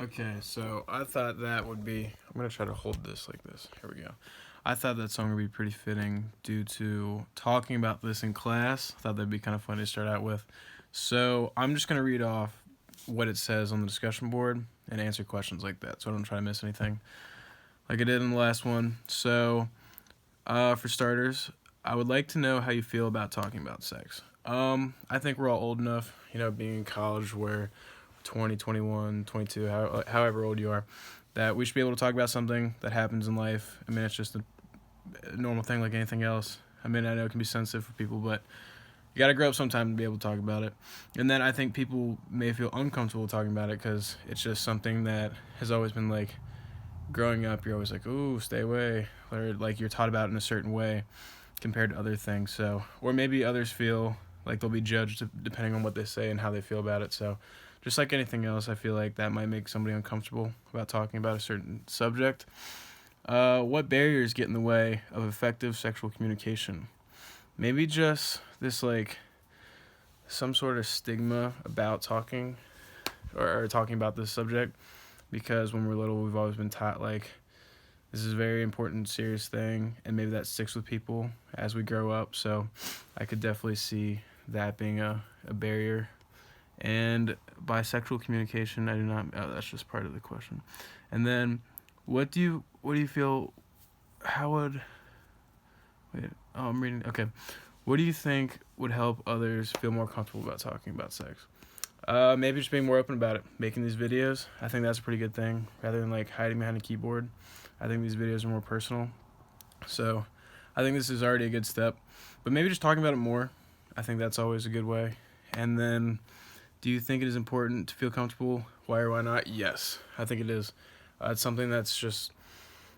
Okay, so I thought that would be. I'm gonna try to hold this like this. Here we go. I thought that song would be pretty fitting due to talking about this in class. I thought that'd be kind of fun to start out with. So I'm just gonna read off what it says on the discussion board and answer questions like that, so I don't try to miss anything, like I did in the last one. So, for starters, I would like to know how you feel about talking about sex. I think we're all old enough, being in college where 20, 21, 22, however old you are, that we should be able to talk about something that happens in life. I mean, it's just a normal thing like anything else. I mean, I know it can be sensitive for people, but you got to grow up sometime to be able to talk about it. And then I think people may feel uncomfortable talking about it because it's just something that has always been like, growing up, you're always like, ooh, stay away. Or like you're taught about it in a certain way compared to other things. So, or maybe others feel like they'll be judged depending on what they say and how they feel about it. So, just like anything else, I feel like that might make somebody uncomfortable about talking about a certain subject. What barriers get in the way of effective sexual communication? Maybe just this, like, some sort of stigma about talking or talking about this subject, because when we're little, we've always been taught, like, this is a very important, serious thing, and maybe that sticks with people as we grow up. So I could definitely see that being a barrier. And bisexual communication, I do not. Oh, that's just part of the question. And then, what do you feel? How would? Wait. Oh, I'm reading. Okay. What do you think would help others feel more comfortable about talking about sex? Maybe just being more open about it. Making these videos, I think that's a pretty good thing. Rather than like hiding behind a keyboard, I think these videos are more personal. So, I think this is already a good step. But maybe just talking about it more. I think that's always a good way. And then, do you think it is important to feel comfortable? Why or why not? Yes, I think it is. It's something that's just,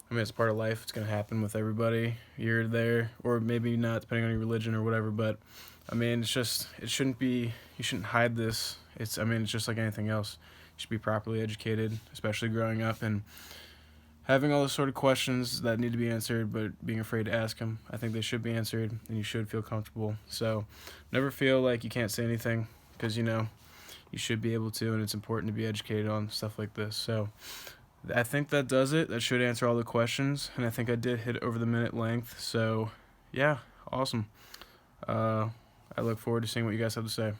I mean, it's part of life. It's going to happen with everybody. You're there, or maybe not, depending on your religion or whatever. But, I mean, it shouldn't be, you shouldn't hide this. It's just like anything else. You should be properly educated, especially growing up and having all those sort of questions that need to be answered, but being afraid to ask them. I think they should be answered, and you should feel comfortable. So, never feel like you can't say anything, because, you should be able to, and it's important to be educated on stuff like this. So I think that does it. That should answer all the questions, and I think I did hit over the minute length. So yeah, awesome. I look forward to seeing what you guys have to say.